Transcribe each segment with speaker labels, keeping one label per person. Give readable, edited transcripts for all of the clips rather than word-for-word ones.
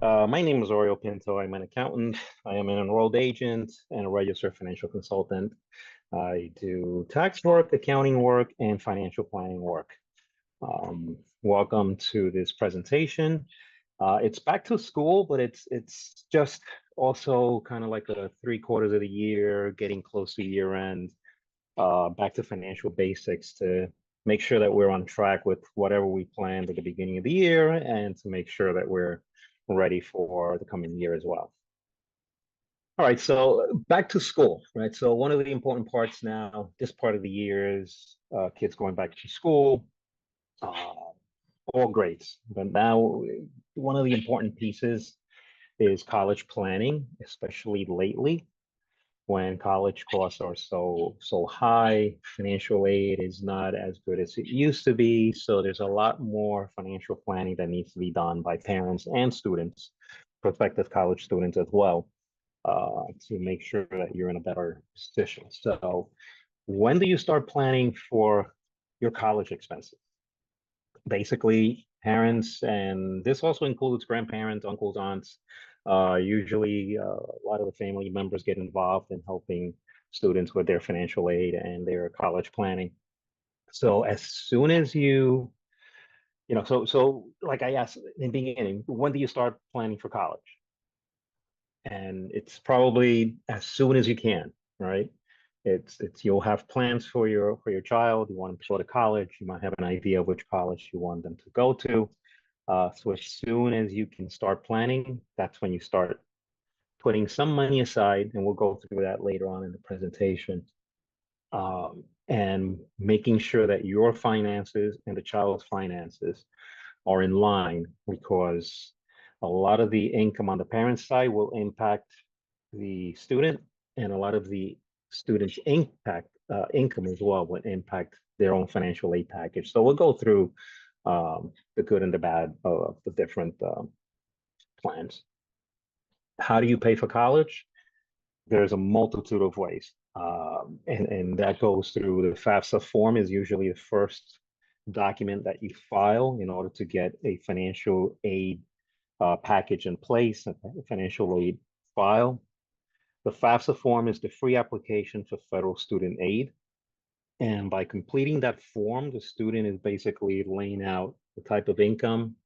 Speaker 1: My name is Aureo Pinto. I'm an accountant. I am an enrolled agent and a registered financial consultant. I do tax work, accounting work, and financial planning work. Welcome to this presentation. It's back to school, but it's just also kind of like a 3/4 of the year, getting close to year end, back to financial basics to make sure that we're on track with whatever we planned at the beginning of the year and to make sure that we're ready for the coming year as well. All right, so back to school, right? So one of the important parts now, this part of the year is kids going back to school, uh, all grades. But now one of the important pieces is college planning, especially lately when college costs are so high. Financial aid is not as good as it used to be. So there's a lot more financial planning that needs to be done by parents and students, prospective college students as well, to make sure that you're in a better position. So when do you start planning for your college expenses? Basically, parents, and this also includes grandparents, uncles, aunts. Usually, a lot of the family members get involved in helping students with their financial aid and their college planning. So as soon as so like I asked in the beginning, when do you start planning for college? And it's probably as soon as you can, right? It's you'll have plans for your child. You want them to go to college. You might have an idea of which college you want them to go to. So as soon as you can start planning, that's when you start putting some money aside, and we'll go through that later on in the presentation. And making sure that your finances and the child's finances are in line, because a lot of the income on the parent side will impact the student, and a lot of the students' income as well will impact their own financial aid package. So we'll go through the good and the bad of the different plans. How do you pay for college? There's a multitude of ways. And that goes through the FAFSA form is usually the first document that you file in order to get a financial aid package in place, a financial aid file. The FAFSA form is the free application for federal student aid. And by completing that form, the student is basically laying out the type of income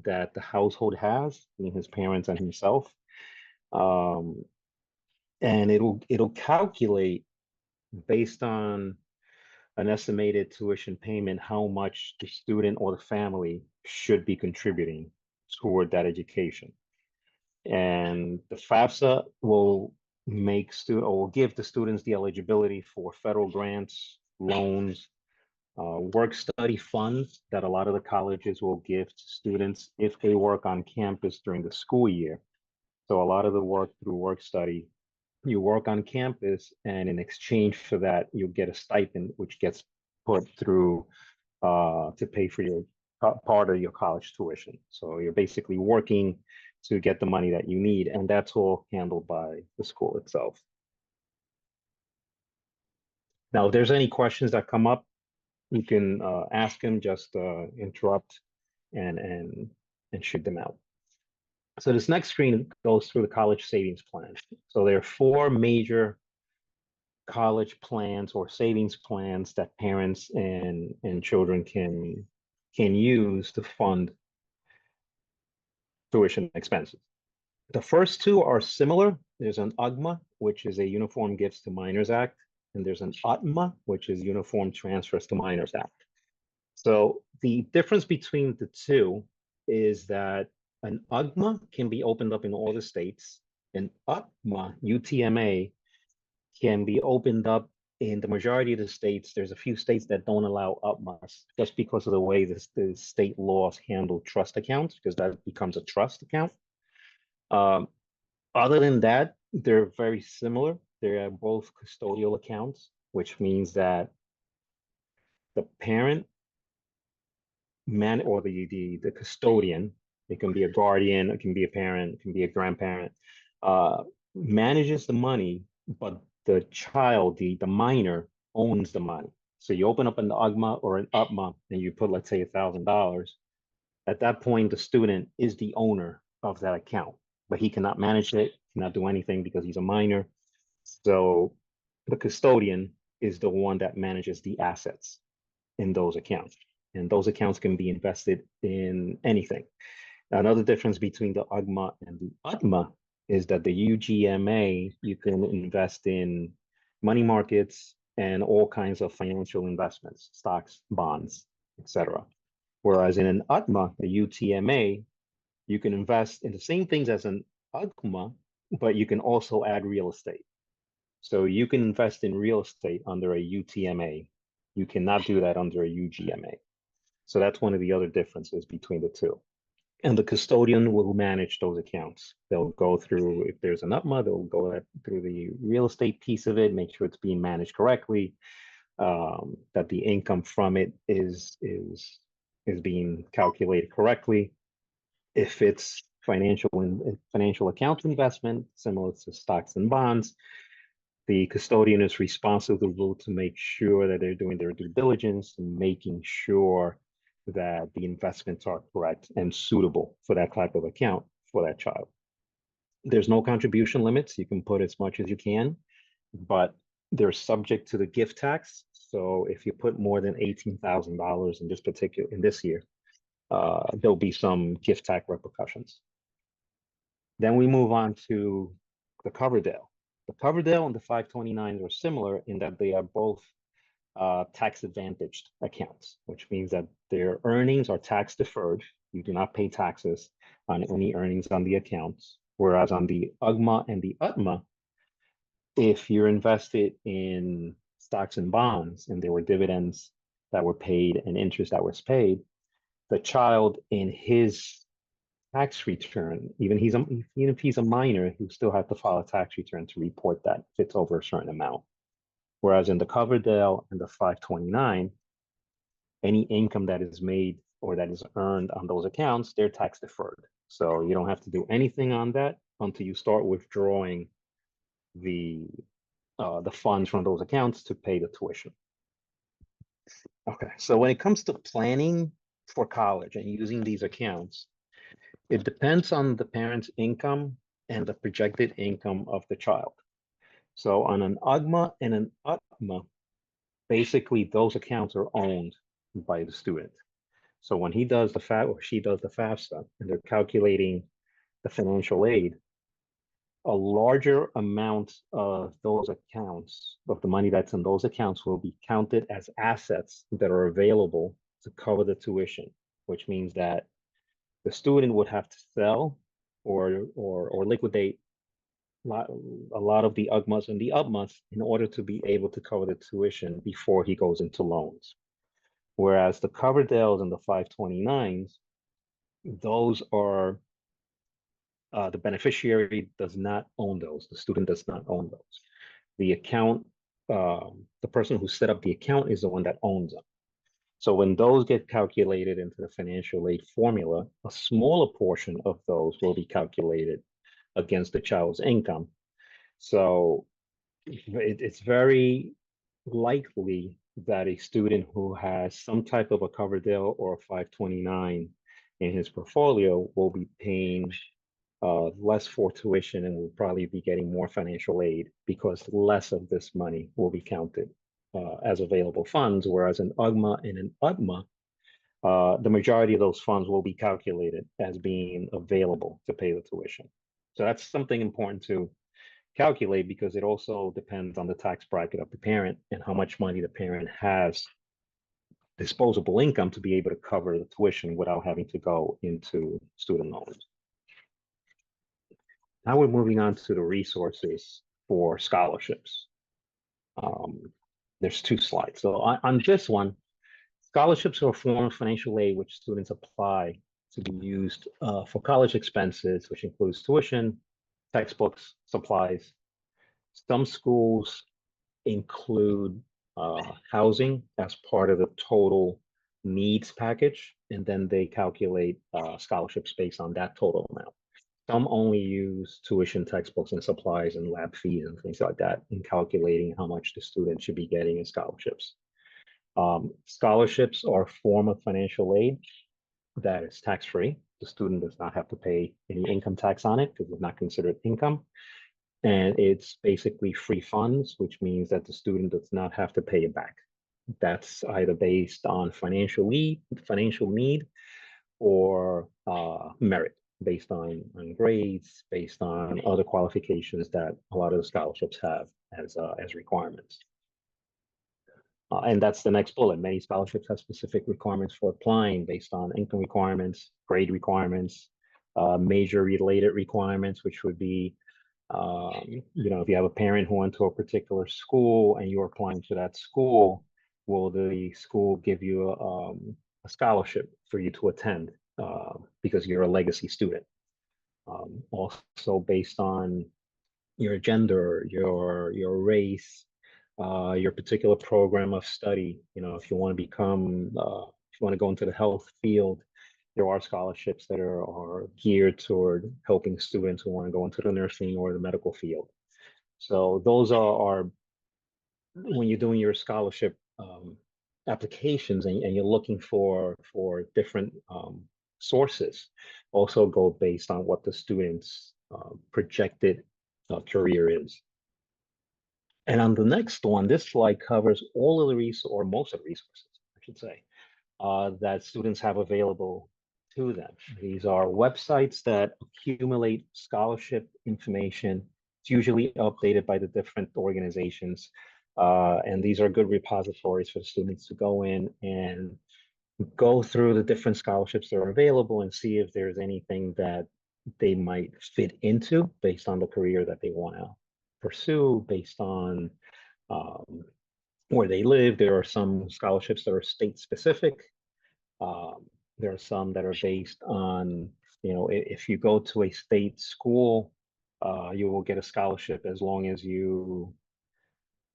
Speaker 1: that the household has, meaning his parents and himself. Um, and it'll calculate based on an estimated tuition payment how much the student or the family should be contributing toward that education. And the FAFSA will will give the students the eligibility for federal grants, loans, work study funds that a lot of the colleges will give to students if they work on campus during the school year. So a lot of the work through work study, you work on campus, and in exchange for that, you get a stipend which gets put through to pay for your part of your college tuition. So you're basically working to get the money that you need, and that's all handled by the school itself. Now, if there's any questions that come up, you can ask them, just interrupt and shoot them out. So this next screen goes through the college savings plan. So there are four major college plans or savings plans that parents and children can use to fund tuition expenses. The first two are similar. There's an UGMA, which is a Uniform Gifts to Minors Act, and there's an UTMA, which is Uniform Transfers to Minors Act. So the difference between the two is that an UGMA can be opened up in all the states. An UTMA, UTMA, can be opened up in the majority of the states. There's a few states that don't allow UTMAs just because of the way the state laws handle trust accounts, because that becomes a trust account. Other than that, they're very similar. They are both custodial accounts, which means that the parent or the custodian, it can be a guardian, it can be a parent, it can be a grandparent, manages the money, but the child, the minor, owns the money. So you open up an UGMA or an UPMA and you put, let's say, $1,000. At that point, the student is the owner of that account, but he cannot manage it, cannot do anything because he's a minor. So the custodian is the one that manages the assets in those accounts. And those accounts can be invested in anything. Another difference between the UGMA and the UTMA is that the UGMA, you can invest in money markets and all kinds of financial investments, stocks, bonds, etc. Whereas in an UTMA, the UTMA, you can invest in the same things as an UGMA, but you can also add real estate. So you can invest in real estate under a UTMA. You cannot do that under a UGMA. So that's one of the other differences between the two. And the custodian will manage those accounts. They'll go through, if there's an UTMA, they'll go through the real estate piece of it, make sure it's being managed correctly, that the income from it is being calculated correctly. If it's financial account investment, similar to stocks and bonds, the custodian is responsible to make sure that they're doing their due diligence and making sure that the investments are correct and suitable for that type of account for that child. There's no contribution limits. You can put as much as you can, but they're subject to the gift tax. So if you put more than $18,000 in this year, there'll be some gift tax repercussions. Then we move on to the Coverdale. The Coverdale and the 529s are similar in that they are both tax advantaged accounts, which means that their earnings are tax deferred. You do not pay taxes on any earnings on the accounts. Whereas on the UGMA and the UTMA, if you're invested in stocks and bonds and there were dividends that were paid and interest that was paid, the child in his tax return, even if he's a minor, he still has to file a tax return to report that if it's over a certain amount. Whereas in the Coverdale and the 529, any income that is made or that is earned on those accounts, they're tax deferred. So you don't have to do anything on that until you start withdrawing the funds from those accounts to pay the tuition. Okay, so when it comes to planning for college and using these accounts, it depends on the parent's income and the projected income of the child. So on an UGMA and an UTMA, basically those accounts are owned by the student. So when he does the or she does the FAFSA and they're calculating the financial aid, a larger amount of those accounts, of the money that's in those accounts, will be counted as assets that are available to cover the tuition, which means that the student would have to sell or liquidate a lot of the UGMAs and the UTMAs in order to be able to cover the tuition before he goes into loans. Whereas the Coverdales and the 529s, those are the beneficiary does not own those. The student does not own those. The account, the person who set up the account is the one that owns them. So when those get calculated into the financial aid formula, a smaller portion of those will be calculated against the child's income. So it's very likely that a student who has some type of a Coverdale or a 529 in his portfolio will be paying less for tuition and will probably be getting more financial aid because less of this money will be counted as available funds, whereas an UGMA and an UTMA, the majority of those funds will be calculated as being available to pay the tuition. So that's something important to calculate because it also depends on the tax bracket of the parent and how much money the parent has disposable income to be able to cover the tuition without having to go into student loans. Now we're moving on to the resources for scholarships. There's two slides. So on this one, scholarships are a form of financial aid which students apply to be used for college expenses, which includes tuition, textbooks, supplies. Some schools include housing as part of the total needs package, and then they calculate scholarships based on that total amount. Some only use tuition, textbooks, and supplies and lab fees and things like that in calculating how much the student should be getting in scholarships. Scholarships are a form of financial aid. that is tax-free. The student does not have to pay any income tax on it because it's not considered income. And it's basically free funds, which means that the student does not have to pay it back. That's either based on financial need, or merit, based on grades, based on other qualifications that a lot of the scholarships have as requirements. And that's the next bullet. Many scholarships have specific requirements for applying based on income requirements, grade requirements, major related requirements, which would be, if you have a parent who went to a particular school and you're applying to that school, will the school give you a scholarship for you to attend because you're a legacy student? Also based on your gender, your race, your particular program of study. If you want to if you want to go into the health field, there are scholarships that are geared toward helping students who want to go into the nursing or the medical field. So those are when you're doing your scholarship applications, and you're looking for different sources, also go based on what the student's projected career is. And on the next one, this slide covers all of the resources, or most of the resources, I should say, that students have available to them. These are websites that accumulate scholarship information. It's usually updated by the different organizations. And these are good repositories for students to go in and go through the different scholarships that are available and see if there's anything that they might fit into based on the career that they want to pursue, based on where they live. There are some scholarships that are state specific. There are some that are based on, if you go to a state school, you will get a scholarship as long as you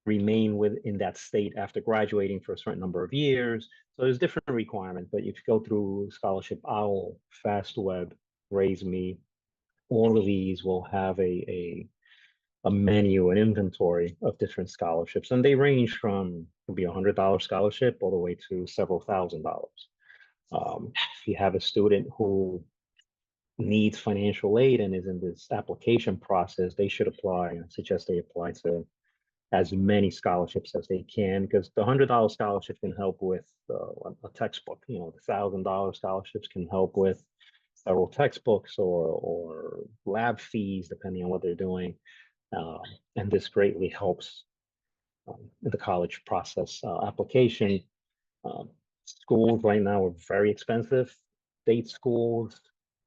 Speaker 1: remain within that state after graduating for a certain number of years. So there's different requirements, but if you go through Scholarship Owl, FastWeb, RaiseMe, all of these will have a menu, an inventory of different scholarships, and they range from, could be $100 scholarship all the way to several $1,000s. If you have a student who needs financial aid and is in this application process, they should apply. I suggest they apply to as many scholarships as they can, because the $100 scholarship can help with a textbook. The $1,000 scholarships can help with several textbooks or lab fees, depending on what they're doing. And this greatly helps the college process application. Schools right now are very expensive. State schools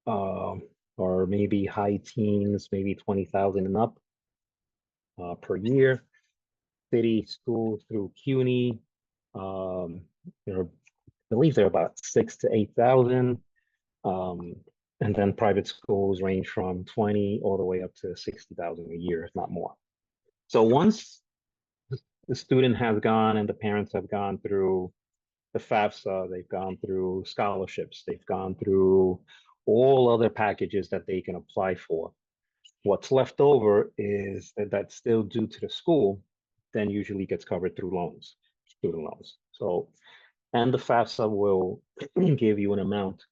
Speaker 1: are maybe high teens, maybe 20,000 and up per year. City schools through CUNY, I believe they're about 6,000 to 8,000. And then private schools range from 20 all the way up to 60,000 a year, if not more. So once the student has gone and the parents have gone through the FAFSA, they've gone through scholarships, they've gone through all other packages that they can apply for. What's left over is that's still due to the school, then usually gets covered through loans, student loans. So, and the FAFSA will give you an amount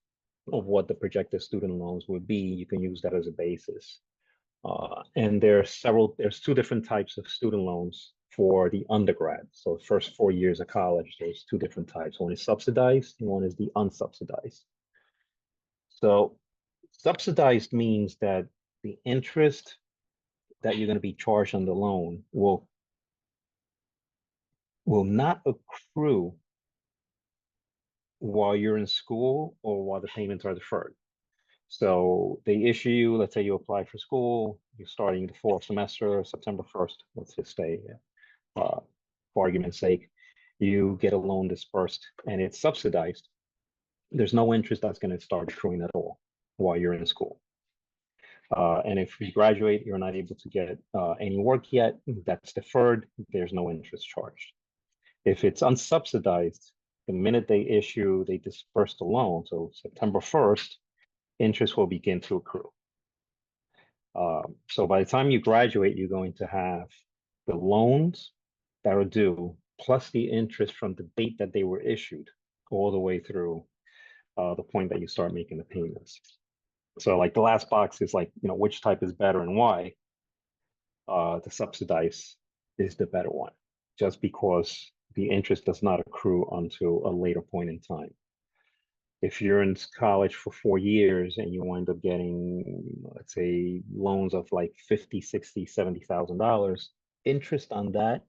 Speaker 1: of what the projected student loans would be. You can use that as a basis. And there's two different types of student loans for the undergrad. So first 4 years of college, there's two different types. One is subsidized and one is the unsubsidized. So subsidized means that the interest that you're going to be charged on the loan will not accrue while you're in school or while the payments are deferred. So they issue you, let's say you apply for school, you're starting the fall semester, September 1st, let's just say, for argument's sake, you get a loan dispersed and it's subsidized. There's no interest that's going to start accruing at all while you're in school. And if you graduate, you're not able to get any work yet, that's deferred, there's no interest charged. If it's unsubsidized, the minute they disperse the loan, so September 1st, interest will begin to accrue. So by the time you graduate, you're going to have the loans that are due, plus the interest from the date that they were issued, all the way through the point that you start making the payments. So like the last box is like, which type is better and why. The subsidize is the better one, just because the interest does not accrue until a later point in time. If you're in college for 4 years and you wind up getting, let's say, loans of like 50, 60, $70,000, interest on that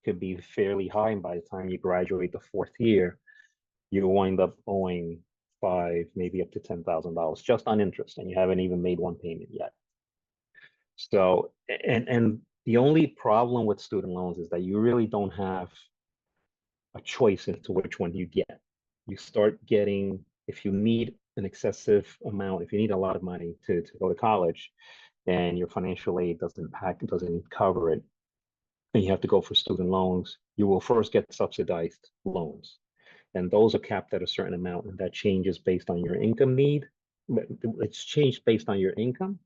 Speaker 1: could be fairly high. And by the time you graduate the fourth year, you wind up owing five, maybe up to $10,000 just on interest, and you haven't even made one payment yet. So, and the only problem with student loans is that you really don't have a choice as to which one you get. You start getting, if you need an excessive amount, if you need a lot of money to go to college, and your financial aid doesn't cover it, and you have to go for student loans, you will first get subsidized loans. And those are capped at a certain amount, and that changes based on your income need. It's changed based on your income,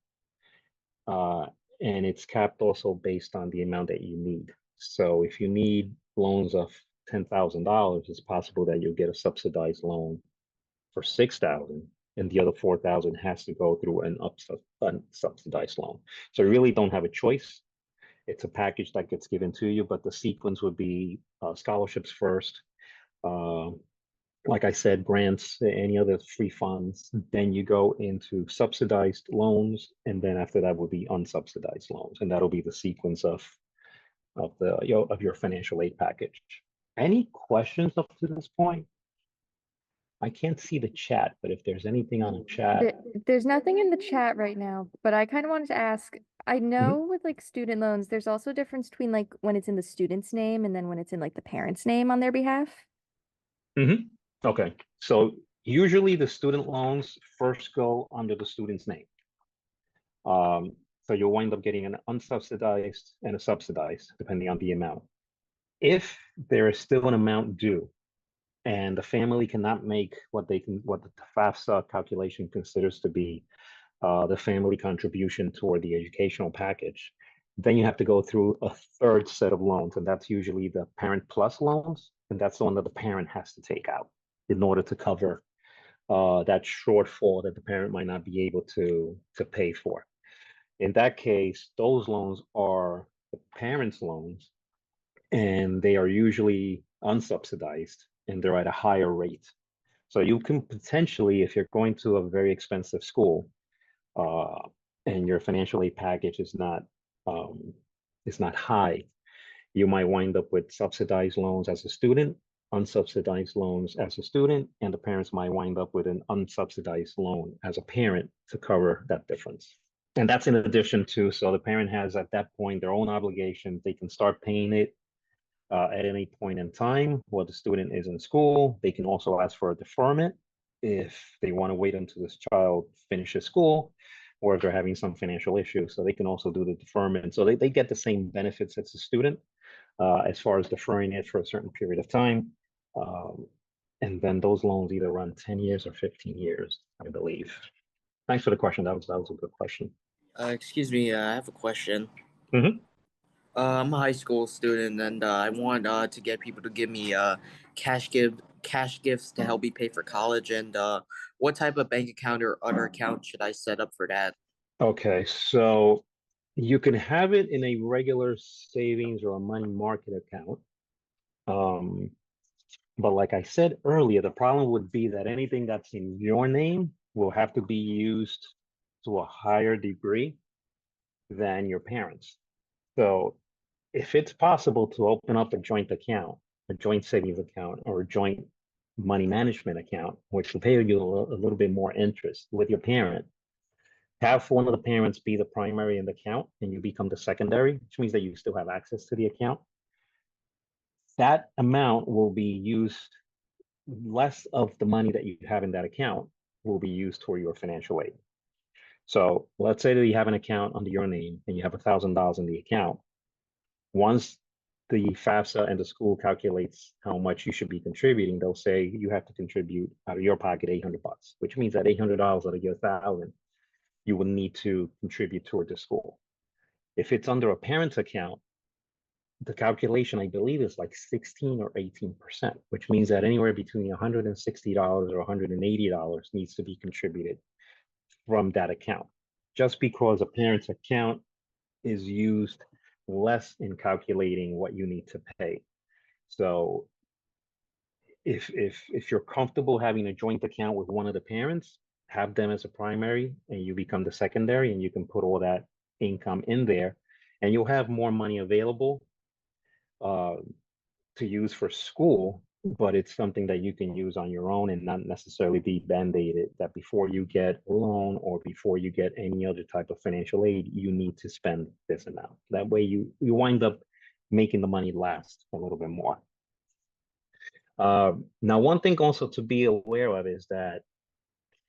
Speaker 1: uh, and it's capped also based on the amount that you need. So if you need loans of $10,000, it's possible that you'll get a subsidized loan for 6,000, and the other 4,000 has to go through an unsubsidized loan. So you really don't have a choice. It's a package that gets given to you, but the sequence would be scholarships first. Uh, like I said, grants, any other free funds. Then you go into subsidized loans, and then after that would be unsubsidized loans, and that'll be the sequence of your financial aid package. Any questions up to this point? I can't see the chat, but if there's anything on the chat.
Speaker 2: There's nothing in the chat right now, but I kind of wanted to ask, I
Speaker 1: Mhm,
Speaker 2: know with like student loans, there's also a difference between like when it's in the student's name and then when it's in like the parent's name on their behalf.
Speaker 1: mhm. Okay, so usually the student loans first go under the student's name. Um, so you'll wind up getting an unsubsidized and a subsidized, depending on the amount. If there is still an amount due and the family cannot make what the FAFSA calculation considers to be the family contribution toward the educational package, then you have to go through a third set of loans, and that's usually the parent plus loans, and that's the one that the parent has to take out in order to cover that shortfall that the parent might not be able to pay for. In that case, those loans are the parent's loans, and they are usually unsubsidized and they're at a higher rate. So you can potentially, if you're going to a very expensive school, uh, and your financial aid package um, is not high, you might wind up with subsidized loans as a student, unsubsidized loans as a student, and the parents might wind up with an unsubsidized loan as a parent to cover that difference. And that's in addition to, so the parent has at that point their own obligation. They can start paying it at any point in time while the student is in school. They can also ask for a deferment if they want to wait until this child finishes school, or if they're having some financial issue. So they can also do the deferment. So they get the same benefits as a student as far as deferring it for a certain period of time. Um, and then those loans either run 10 years or 15 years, I believe. Thanks for the question. That was a good question.
Speaker 3: Excuse me, I have a question.
Speaker 1: Mhm.
Speaker 3: I'm a high school student, and I want to get people to give me cash gifts to help me pay for college. And what type of bank account or other account should I set up for that?
Speaker 1: Okay, so you can have it in a regular savings or a money market account. Um, but like I said earlier, the problem would be that anything that's in your name will have to be used to a higher degree than your parents. So if it's possible to open up a joint account, a joint savings account, or a joint money management account, which will pay you a little bit more interest with your parent, have one of the parents be the primary in the account and you become the secondary, which means that you still have access to the account. That amount will be used, less of the money that you have in that account will be used toward your financial aid. So let's say that you have an account under your name and you have $1,000 in the account. Once the FAFSA and the school calculates how much you should be contributing, they'll say you have to contribute out of your pocket $800, which means that $800 out of your 1,000 you will need to contribute toward the school. If it's under a parent's account, the calculation, I believe, is like 16 or 18%, which means that anywhere between $160 or $180 needs to be contributed from that account, just because a parent's account is used less in calculating what you need to pay. So if you're comfortable having a joint account with one of the parents, have them as a primary and you become the secondary, and you can put all that income in there, and you'll have more money available uh, to use for school, but it's something that you can use on your own and not necessarily be band-aided that before you get a loan or before you get any other type of financial aid, you need to spend this amount. That way you wind up making the money last a little bit more. Now, one thing also to be aware of is that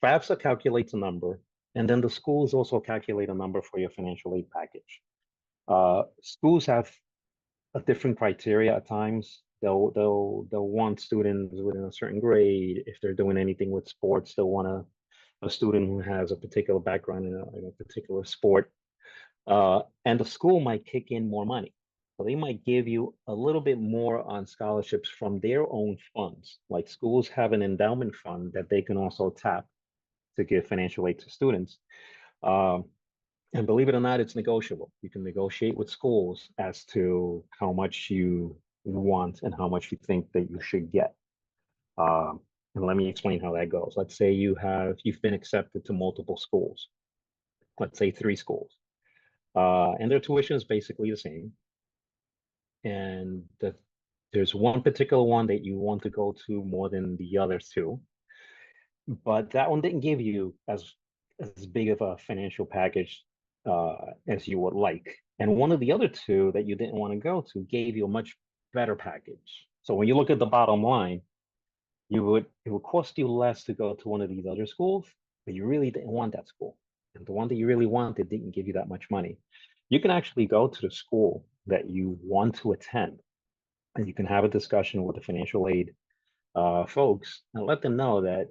Speaker 1: FAFSA calculates a number, and then the schools also calculate a number for your financial aid package. Schools have a different criteria at times. They'll want students within a certain grade. If they're doing anything with sports, they'll want a student who has a particular background in a particular sport. And the school might kick in more money. So they might give you a little bit more on scholarships from their own funds. Like schools have an endowment fund that they can also tap to give financial aid to students. Um, and believe it or not, it's negotiable. You can negotiate with schools as to how much you want and how much you think that you should get. And let me explain how that goes. Let's say you've been accepted to multiple schools. Let's say 3 schools. And their tuition is basically the same. And there's one particular one that you want to go to more than the other 2, but that one didn't give you as big of a financial package as you would like. And one of the other 2 that you didn't want to go to gave you a much better package. So when you look at the bottom line, it would cost you less to go to one of these other schools, but you really didn't want that school. And the one that you really wanted didn't give you that much money. You can actually go to the school that you want to attend, and you can have a discussion with the financial aid folks and let them know that,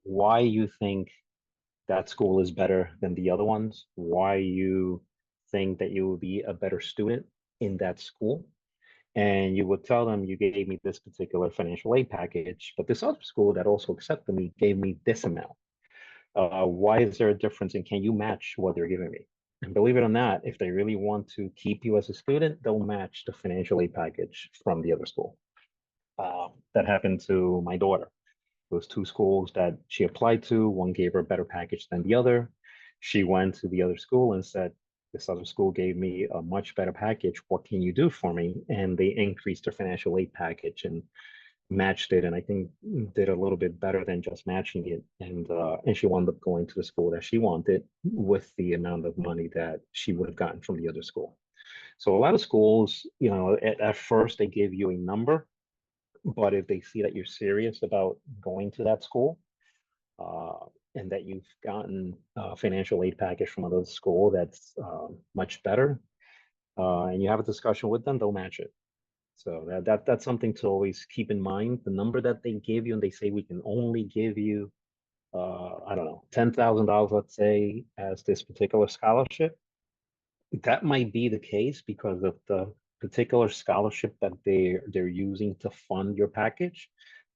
Speaker 1: why you think that school is better than the other ones, why you think that you will be a better student in that school. And you would tell them, you gave me this particular financial aid package, but this other school that also accepted me gave me this amount. Why is there a difference, and can you match what they're giving me? And believe it or not, if they really want to keep you as a student, they'll match the financial aid package from the other school. That happened to my daughter. Those 2 schools that she applied to, one gave her a better package than the other. She went to the other school and said, this other school gave me a much better package. What can you do for me? And they increased their financial aid package and matched it, and I think did a little bit better than just matching it. And she wound up going to the school that she wanted with the amount of money that she would have gotten from the other school. So a lot of schools, at first they give you a number, but if they see that you're serious about going to that school, and that you've gotten a financial aid package from another school that's much better, and you have a discussion with them, they'll match it. So that's something to always keep in mind. The number that they give you, and they say we can only give you, I don't know, $10,000, let's say, as this particular scholarship. That might be the case because of the particular scholarship that they're using to fund your package,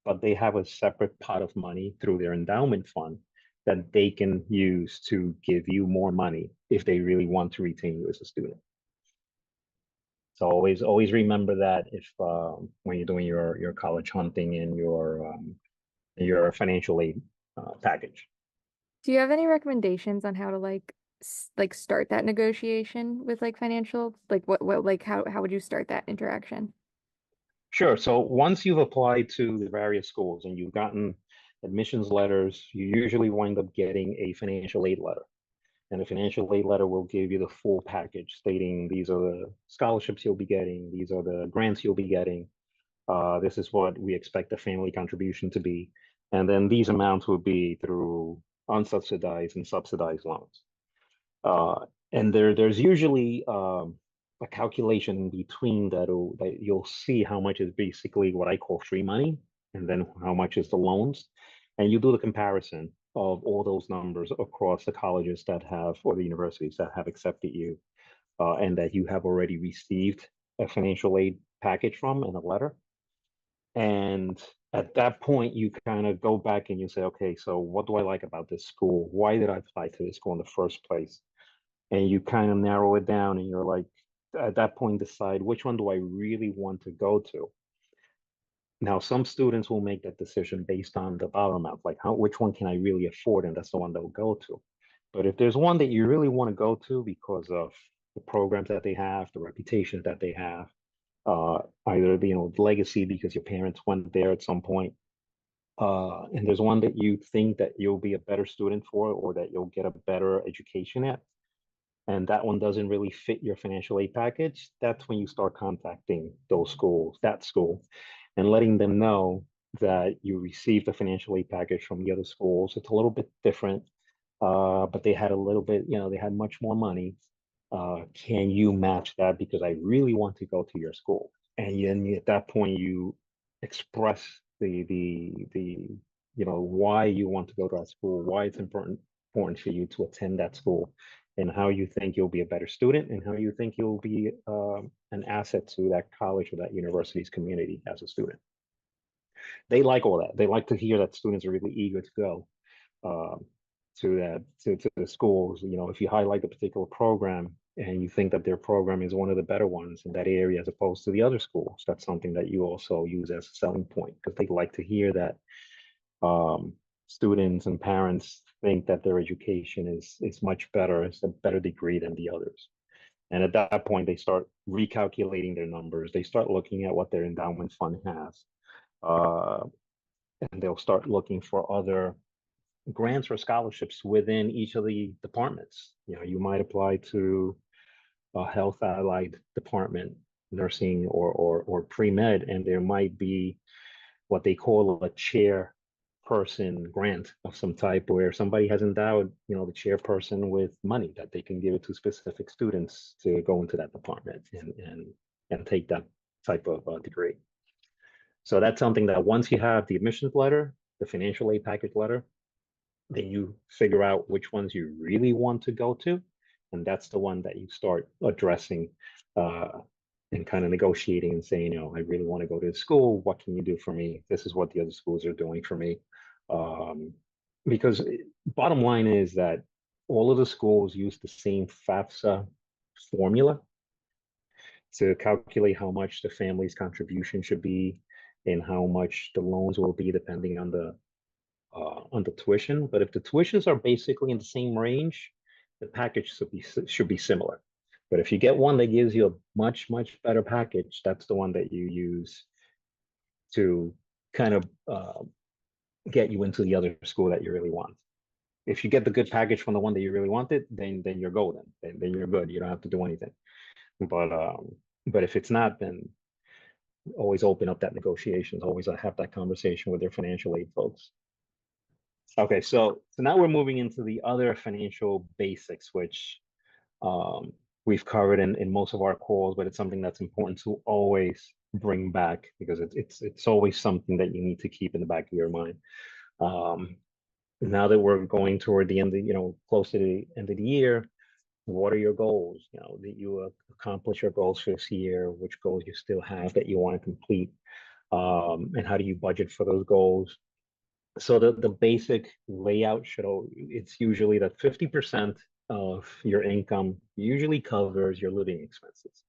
Speaker 1: but they have a separate pot of money through their endowment fund that they can use to give you more money if they really want to retain you as a student. So always remember that if when you're doing your college hunting and your financial aid package.
Speaker 2: Do you have any recommendations on how to like start that negotiation with like financial, like what like how would you start that interaction?
Speaker 1: Sure. So once you've applied to the various schools and you've gotten admissions letters, you usually wind up getting a financial aid letter. And the financial aid letter will give you the full package stating these are the scholarships you'll be getting, these are the grants you'll be getting, this is what we expect the family contribution to be. And then these amounts will be through unsubsidized and subsidized loans. And there's usually a calculation in between that you'll see how much is basically what I call free money, and then how much is the loans. And you do the comparison of all those numbers across the colleges that have, or the universities that have accepted you, and that you have already received a financial aid package from in a letter. And at that point, you kind of go back and you say, okay, so what do I like about this school? Why did I apply to this school in the first place? And you kind of narrow it down and you're like, at that point, decide which one do I really want to go to? Now, some students will make that decision based on the dollar amount, like which one can I really afford? And that's the one they'll go to. But if there's one that you really want to go to because of the programs that they have, the reputation that they have, either legacy because your parents went there at some point, and there's one that you think that you'll be a better student for, or that you'll get a better education at, and that one doesn't really fit your financial aid package, that's when you start contacting those schools, that school, and letting them know that you received a financial aid package from the other schools. It's a little bit different, but they had a little bit, they had much more money. Can you match that? Because I really want to go to your school. And then at that point, you express why you want to go to that school, why it's important for you to attend that school, and how you think you'll be a better student, and how you think you'll be an asset to that college or that university's community as a student. They like all that. They like to hear that students are really eager to go to the schools. If you highlight a particular program and you think that their program is one of the better ones in that area as opposed to the other schools, that's something that you also use as a selling point, because they like to hear that students and parents think that their education is much better, it's a better degree than the others. And at that point, they start recalculating their numbers. They start looking at what their endowment fund has. And they'll start looking for other grants or scholarships within each of the departments. You might apply to a health allied department, nursing or pre-med, and there might be what they call a chairperson grant of some type, where somebody has endowed, the chairperson with money that they can give it to specific students to go into that department and take that type of degree. So that's something that once you have the admissions letter, the financial aid package letter, then you figure out which ones you really want to go to. And that's the one that you start addressing and kind of negotiating and saying, I really want to go to school. What can you do for me? This is what the other schools are doing for me. Because bottom line is that all of the schools use the same FAFSA formula to calculate how much the family's contribution should be and how much the loans will be depending on the tuition. But if the tuitions are basically in the same range, the package should be similar. But if you get one that gives you a much, much better package, that's the one that you use to kind of get you into the other school that you really want. If you get the good package from the one that you really wanted, then you're golden. Then you're good. You don't have to do anything. But if it's not, then always open up that negotiations. Always have that conversation with their financial aid folks. Okay, so now we're moving into the other financial basics, which we've covered in most of our calls, but it's something that's important to always bring back, because it's always something that you need to keep in the back of your mind. Now that we're going toward the end of, close to the end of the year, what are your goals? That you accomplish your goals for this year, which goals you still have that you want to complete, and how do you budget for those goals? So the basic layout it's usually that 50% of your income usually covers your living expenses.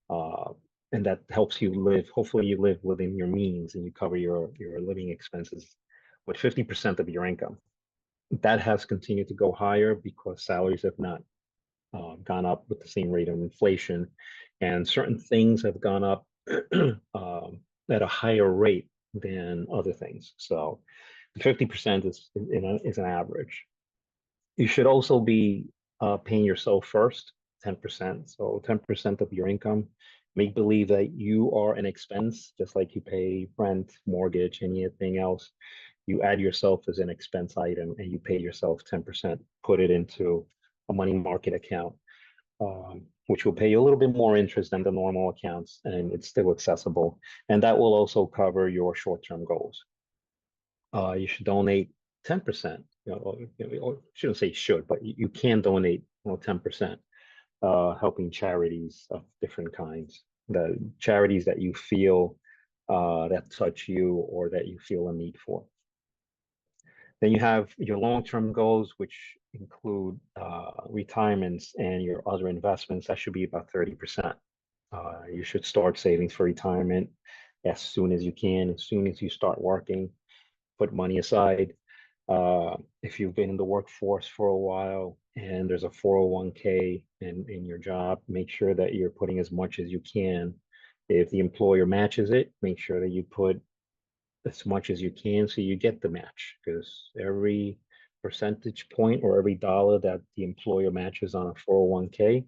Speaker 1: And that helps you live, hopefully you live within your means and you cover your living expenses with 50% of your income. That has continued to go higher because salaries have not gone up with the same rate of inflation, and certain things have gone up at a higher rate than other things. So 50% is an average. You should also be paying yourself first, 10%. So 10% of your income. Make believe that you are an expense, just like you pay rent, mortgage, anything else. You add yourself as an expense item and you pay yourself 10%, put it into a money market account, which will pay you a little bit more interest than the normal accounts, and it's still accessible. And that will also cover your short-term goals. You should donate 10%, or shouldn't say should, but you can donate 10%, helping charities of different kinds. the charities that you feel that touch you or that you feel a need for. Then you have your long-term goals, which include retirements and your other investments. That should be about 30%. You should start savings for retirement as soon as you can, as soon as you start working, put money aside. If you've been in the workforce for a while and there's a 401k in your job, make sure that you're putting as much as you can. If the employer matches it, make sure that you put as much as you can so you get the match, because every percentage point or every dollar that the employer matches on a 401k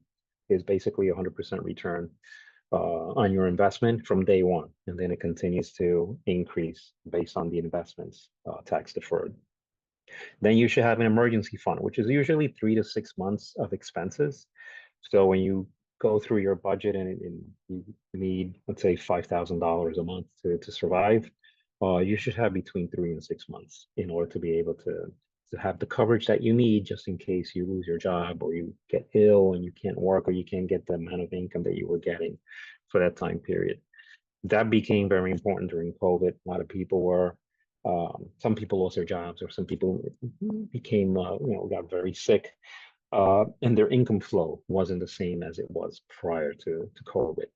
Speaker 1: is basically 100% return on your investment from day one. And then it continues to increase based on the investments tax deferred. Then you should have an emergency fund, which is usually 3 to 6 months of expenses. So when you go through your budget and you need, let's say, $5,000 a month to survive, you should have between 3 and 6 months in order to be able to have the coverage that you need just in case you lose your job or you get ill and you can't work or you can't get the amount of income that you were getting for that time period. That became very important during COVID. A lot of people were, some people lost their jobs or some people became, got very sick. And their income flow wasn't the same as it was prior to COVID.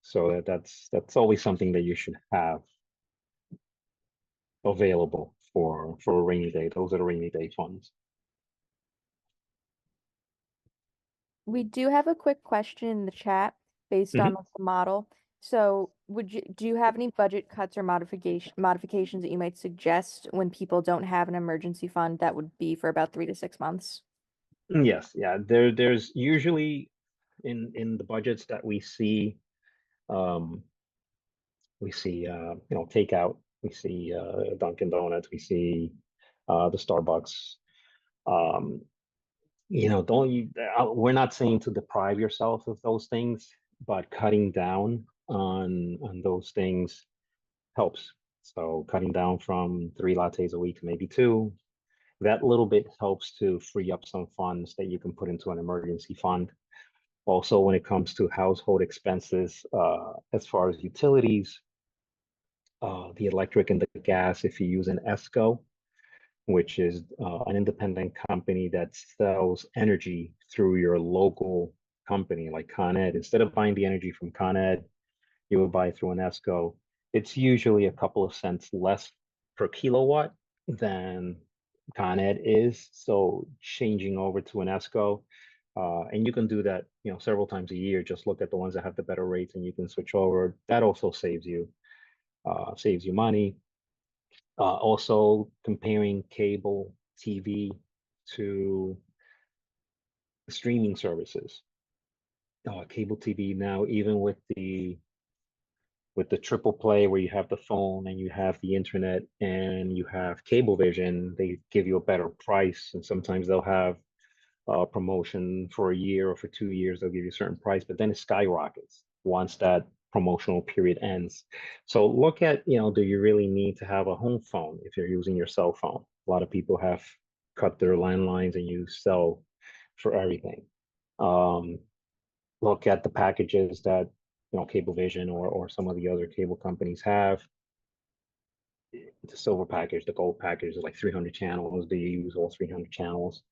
Speaker 1: So that's always something that you should have available for a rainy day. Those are the rainy day funds.
Speaker 2: We do have a quick question in the chat based on like, the model. So do you have any budget cuts or modifications that you might suggest when people don't have an emergency fund that would be for about 3 to 6 months?
Speaker 1: Yes, yeah. There's usually in the budgets that um, we see takeout, we see Dunkin' Donuts, we see the Starbucks. Um, don't you? We're not saying to deprive yourself of those things, but cutting down on those things helps. So cutting down from 3 lattes a week to maybe two, that little bit helps to free up some funds that you can put into an emergency fund. Also, when it comes to household expenses, as far as utilities, the electric and the gas, if you use an ESCO, which is an independent company that sells energy through your local company like Con Ed. Instead of buying the energy from Con Ed, you would buy through an ESCO. It's usually a couple of cents less per kilowatt than Con Ed is. So changing over to an ESCO, and you can do that, several times a year. Just look at the ones that have the better rates, and you can switch over. That also saves you money. Also, comparing cable TV to streaming services. Cable TV now, even with the triple play where you have the phone and you have the internet and you have Cablevision, they give you a better price. And sometimes they'll have a promotion for a year or for 2 years, they'll give you a certain price, but then it skyrockets once that promotional period ends. So look at, do you really need to have a home phone if you're using your cell phone? A lot of people have cut their landlines and use cell for everything. Look at the packages that Cablevision or some of the other cable companies have. The silver package, the gold package is like 300 channels. Do you use all 300 channels?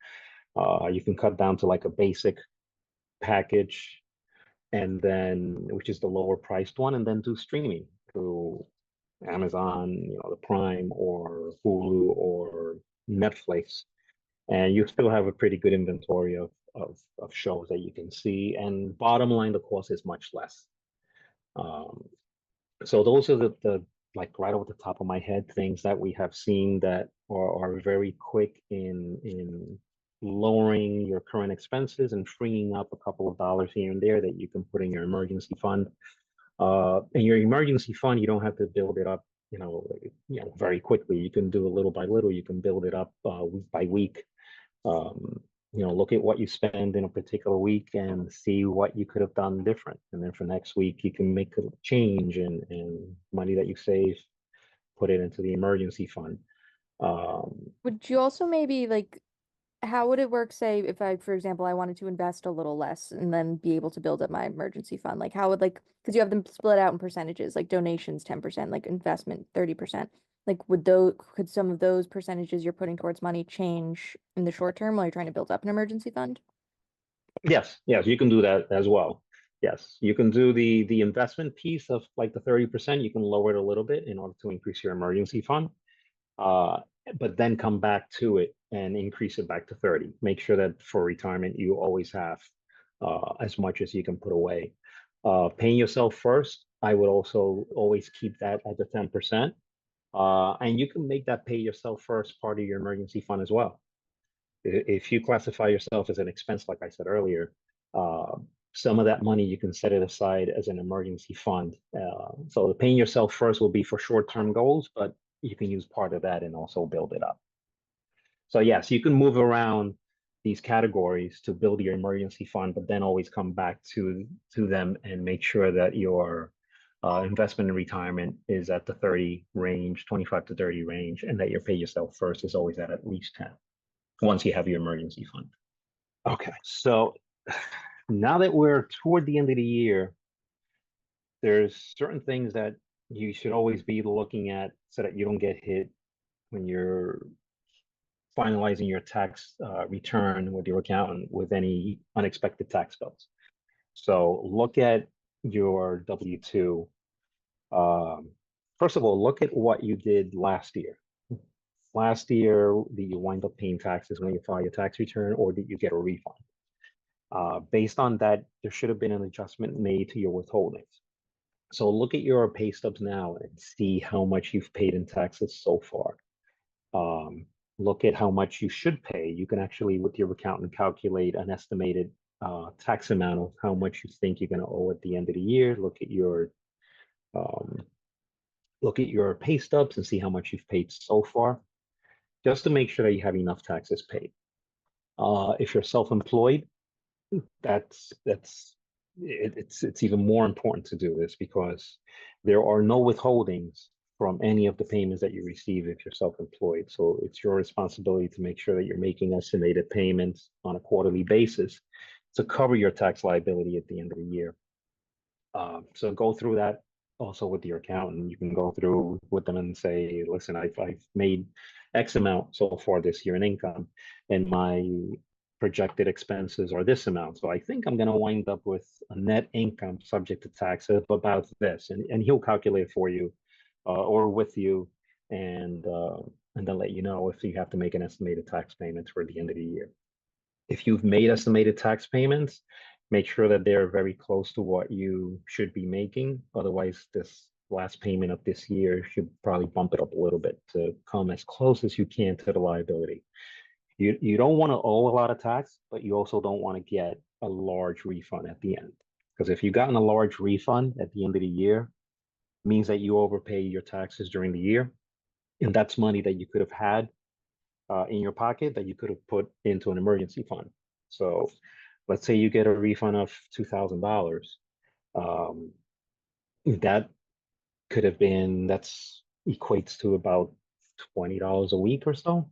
Speaker 1: You can cut down to like a basic package, and then which is the lower priced one, and then do streaming through Amazon, the Prime or Hulu or Netflix, and you still have a pretty good inventory of shows that you can see. And bottom line, the cost is much less. So those are the like right off the top of my head things that we have seen that are very quick in lowering your current expenses and freeing up a couple of dollars here and there that you can put in your emergency fund. And your emergency fund, you don't have to build it up, very quickly. You can do it little by little. You can build it up week by week. Look at what you spend in a particular week and see what you could have done different. And then for next week, you can make a change and money that you save, put it into the emergency fund.
Speaker 2: Would you also maybe like how would it work, say, if I, for example, I wanted to invest a little less and then be able to build up my emergency fund? Like, how would, like, because you have them split out in percentages, like donations 10%, like investment 30%. Like, could some of those percentages you're putting towards money change in the short term while you're trying to build up an emergency fund?
Speaker 1: Yes, yes, you can do that as well. Yes, you can do the investment piece of like the 30%. You can lower it a little bit in order to increase your emergency fund. Uh, but then come back to it and increase it back to 30. Make sure that for retirement you always have as much as you can put away. Paying yourself first, I would also always keep that at the 10%. And you can make that pay yourself first part of your emergency fund as well. If you classify yourself as an expense, like I said earlier, uh, some of that money you can set it aside as an emergency fund. So the paying yourself first will be for short-term goals, but you can use part of that and also build it up. So yes, you can move around these categories to build your emergency fund, but then always come back to them and make sure that your investment in retirement is at the 30 range, 25 to 30 range, and that your pay yourself first is always at least 10 once you have your emergency fund. Okay, so now that we're toward the end of the year, there's certain things that you should always be looking at so that you don't get hit when you're finalizing your tax return with your accountant with any unexpected tax bills. So look at your W-2. First of all, look at what you did last year. Last year, did you wind up paying taxes when you file your tax return, or did you get a refund? Based on that, there should have been an adjustment made to your withholdings. So look at your pay stubs now and see how much you've paid in taxes so far. Look at how much you should pay. You can actually, with your accountant, calculate an estimated tax amount of how much you think you're going to owe at the end of the year. Um, look at your pay stubs and see how much you've paid so far, just to make sure that you have enough taxes paid. If you're self-employed, it's even more important to do this because there are no withholdings from any of the payments that you receive if you're self-employed. So it's your responsibility to make sure that you're making estimated payments on a quarterly basis to cover your tax liability at the end of the year. So go through that also with your accountant. You can go through with them and say, listen, I've made X amount so far this year in income, and my projected expenses are this amount. So I think I'm going to wind up with a net income subject to tax of about this. And he'll calculate for you or with you and then let you know if you have to make an estimated tax payment for the end of the year. If you've made estimated tax payments, make sure that they're very close to what you should be making. Otherwise, this last payment of this year should probably bump it up a little bit to come as close as you can to the liability. You don't want to owe a lot of tax, but you also don't want to get a large refund at the end. Because if you've gotten a large refund at the end of the year, it means that you overpay your taxes during the year. And that's money that you could have had in your pocket that you could have put into an emergency fund. So let's say you get a refund of $2,000. That could have been, that's equates to about $20 a week or so.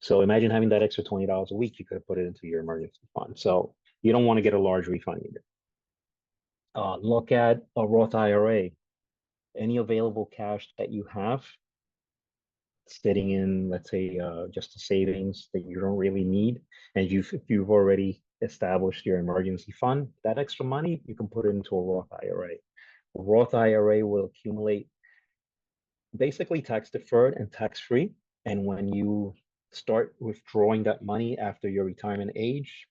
Speaker 1: So imagine having that extra $20 a week, you could have put it into your emergency fund. So you don't want to get a large refund either. Look at a Roth IRA. Any available cash that you have sitting in, let's say, just a savings that you don't really need, and if you've already established your emergency fund, that extra money, you can put it into a Roth IRA. A Roth IRA will accumulate basically tax deferred and tax free. And when you start withdrawing that money after your retirement age,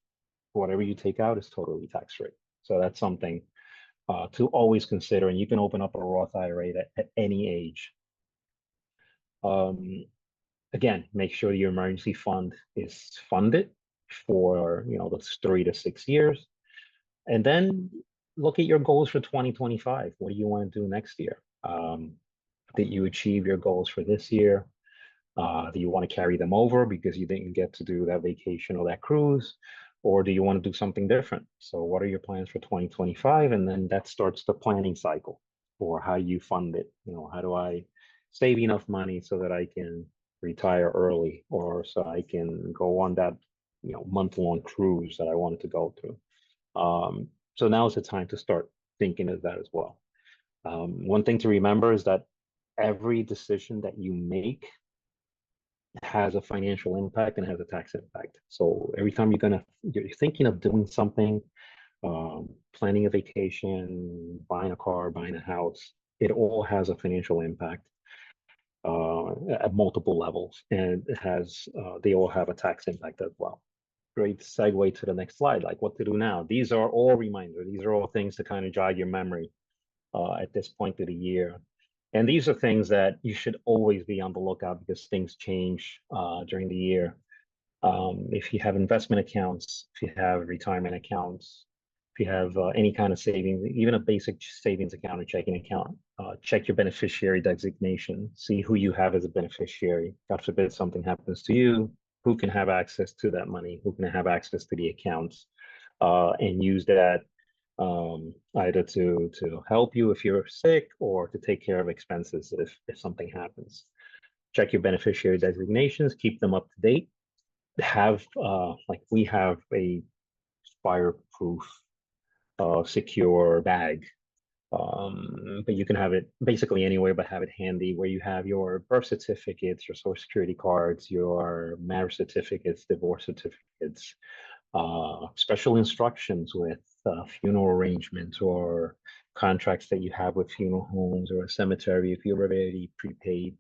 Speaker 1: whatever you take out is totally tax free. So that's something to always consider. And you can open up a Roth IRA at any age. Again, make sure your emergency fund is funded for those 3 to 6 years. And then look at your goals for 2025. What do you want to do next year? Did you achieve your goals for this year? Do you want to carry them over because you didn't get to do that vacation or that cruise? Or do you want to do something different? So what are your plans for 2025? And then that starts the planning cycle for how you fund it. How do I save enough money so that I can retire early, or so I can go on that, month-long cruise that I wanted to go through. So now is the time to start thinking of that as well. One thing to remember is that every decision that you make has a financial impact and has a tax impact. So every time you're thinking of doing something, planning a vacation, buying a car, buying a house, it all has a financial impact at multiple levels, and they all have a tax impact as well. Great segue to the next slide, like what to do now. These are all reminders. These are all things to kind of jog your memory at this point of the year. And these are things that you should always be on the lookout because things change during the year. If you have investment accounts, if you have retirement accounts, if you have any kind of savings, even a basic savings account or checking account, check your beneficiary designation, see who you have as a beneficiary. God forbid something happens to you, who can have access to that money, who can have access to the accounts, and use that either to help you if you're sick or to take care of expenses if something happens. Check your beneficiary designations, keep them up to date. Have like we have a fireproof, secure bag. But you can have it basically anywhere, but have it handy where you have your birth certificates, your social security cards, your marriage certificates, divorce certificates, special instructions with funeral arrangements or contracts that you have with funeral homes or a cemetery if you've already prepaid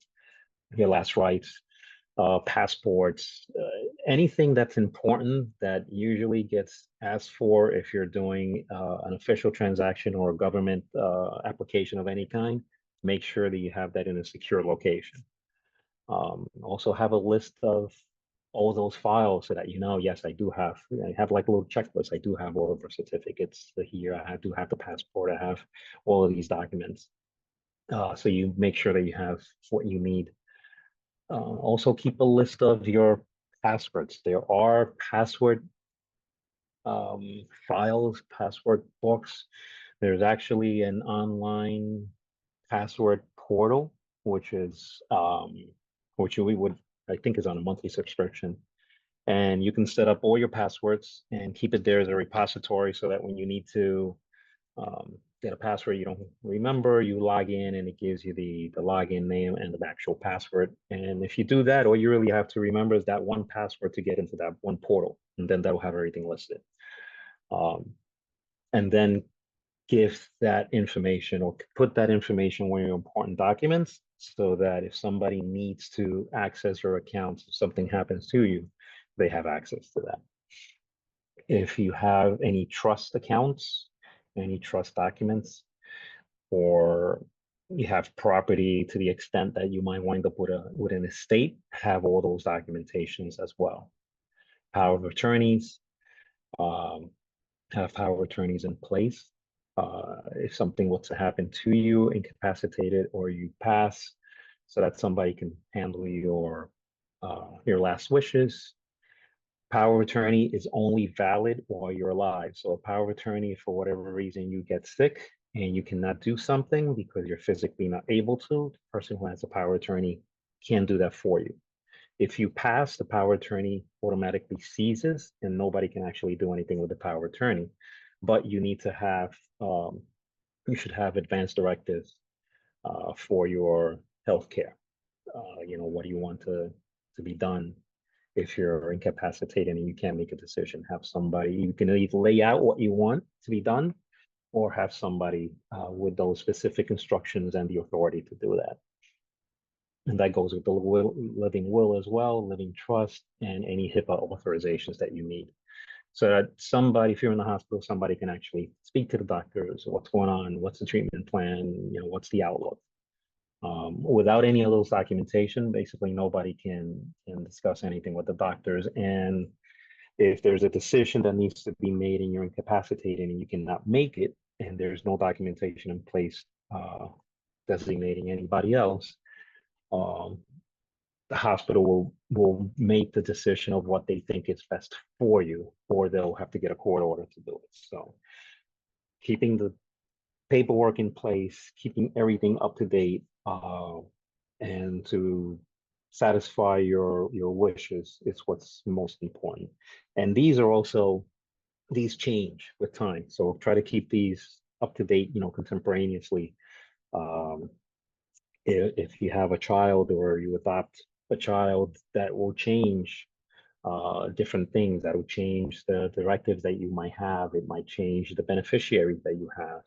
Speaker 1: your last rites, passports, anything that's important that usually gets asked for if you're doing an official transaction or a government application of any kind. Make sure that you have that in a secure location. Also have a list of all those files so that yes, I have like a little checklist. I do have all of the certificates here. I do have the passport. I have all of these documents. So you make sure that you have what you need. Also keep a list of your passwords. There are password files, password books. There's actually an online password portal, which we would, I think, is on a monthly subscription. And you can set up all your passwords and keep it there as a repository so that when you need to get a password you don't remember, you log in and it gives you the login name and the actual password. And if you do that, all you really have to remember is that one password to get into that one portal, and then that'll have everything listed. And then give that information or put that information on your important documents so that if somebody needs to access your accounts, if something happens to you, they have access to that. If you have any trust accounts, any trust documents, or you have property to the extent that you might wind up with an estate, have all those documentations as well. Power of attorneys, have power of attorneys in place. If something was to happen to you, incapacitated, or you pass, so that somebody can handle your last wishes. Power of attorney is only valid while you're alive. So a power of attorney, for whatever reason you get sick and you cannot do something because you're physically not able to, the person who has a power of attorney can do that for you. If you pass, the power of attorney automatically ceases and nobody can actually do anything with the power of attorney. But you need to have, you should have advance directives for your healthcare. What do you want to be done if you're incapacitated and you can't make a decision? Have somebody, you can either lay out what you want to be done or have somebody with those specific instructions and the authority to do that. And that goes with the living will as well, living trust, and any HIPAA authorizations that you need. So that somebody, if you're in the hospital, somebody can actually speak to the doctors, what's going on, what's the treatment plan, what's the outlook. Without any of those documentation, basically nobody can discuss anything with the doctors. And if there's a decision that needs to be made and you're incapacitated and you cannot make it, and there's no documentation in place designating anybody else, the hospital will make the decision of what they think is best for you, or they'll have to get a court order to do it. So keeping the paperwork in place, keeping everything up to date, and to satisfy your wishes is what's most important. And these change with time. So try to keep these up to date, contemporaneously. Um, if you have a child or you adopt a child, that will change different things. That will change the directives that you might have. It might change the beneficiaries that you have.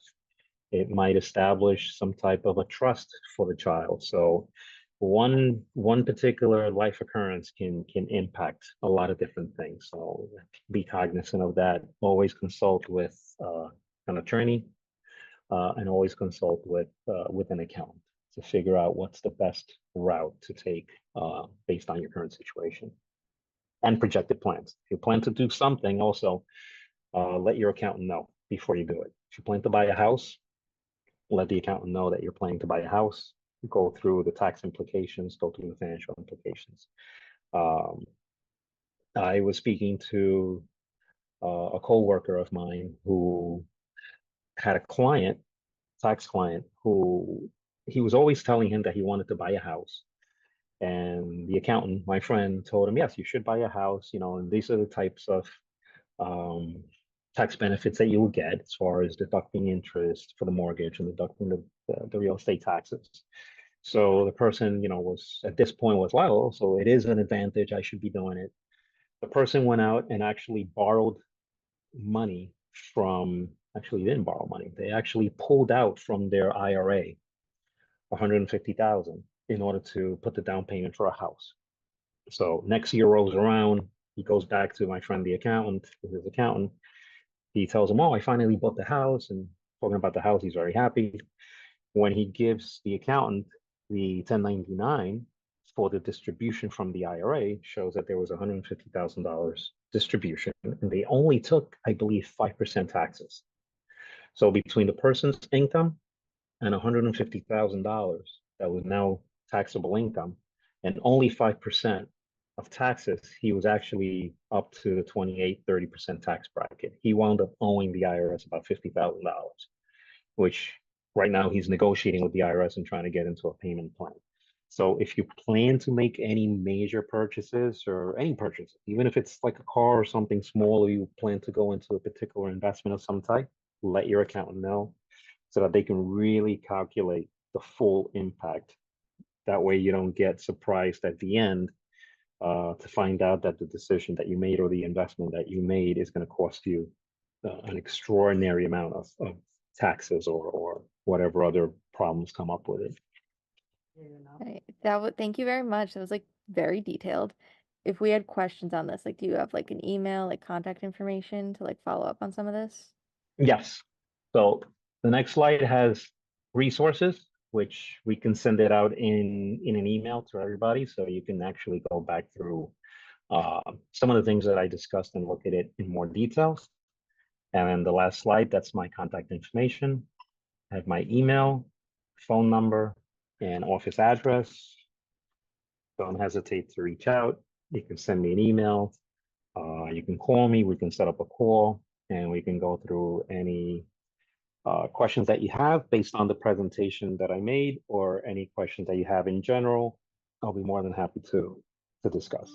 Speaker 1: It might establish some type of a trust for the child. So one particular life occurrence can impact a lot of different things. So be cognizant of that. Always consult with an attorney, and always consult with an accountant to figure out what's the best route to take based on your current situation and projected plans. If you plan to do something, also let your accountant know before you do it. If you plan to buy a house, let the accountant know that you're planning to buy a house, go through the tax implications, go through the financial implications. Um, I was speaking to a coworker of mine who had a client, tax client, who he was always telling him that he wanted to buy a house. And the accountant, my friend, told him, yes, you should buy a house, and these are the types of um, tax benefits that you will get as far as deducting interest for the mortgage and deducting the real estate taxes. So the person, was at this point was, well, so it is an advantage. I should be doing it. The person went out and actually borrowed money actually didn't borrow money. They actually pulled out from their IRA 150,000 in order to put the down payment for a house. So next year rolls around, he goes back to my friend, the accountant, his accountant. He tells him, oh, I finally bought the house, and talking about the house, he's very happy. When he gives the accountant the 1099 for the distribution from the IRA, shows that there was $150,000 distribution, and they only took, I believe, 5% taxes. So between the person's income and $150,000 that was now taxable income, and only 5% of taxes, he was actually up to the 28-30% tax bracket. He wound up owing the IRS about $50,000, which right now he's negotiating with the IRS and trying to get into a payment plan. So if you plan to make any major purchases or any purchase, even if it's like a car or something small, or you plan to go into a particular investment of some type, let your accountant know so that they can really calculate the full impact. That way you don't get surprised at the end to find out that the decision that you made or the investment that you made is going to cost you an extraordinary amount of taxes or whatever other problems come up with it.
Speaker 2: Right. Thank you very much. That was like very detailed. If we had questions on this, like, do you have like an email, like contact information to like follow up on some of this?
Speaker 1: Yes. So the next slide has resources, which we can send it out in an email to everybody, so you can actually go back through some of the things that I discussed and look at it in more details. And then the last slide, that's my contact information. I have my email, phone number, and office address. Don't hesitate to reach out. You can send me an email. You can call me. We can set up a call, and we can go through any questions that you have based on the presentation that I made, or any questions that you have in general. I'll be more than happy to discuss.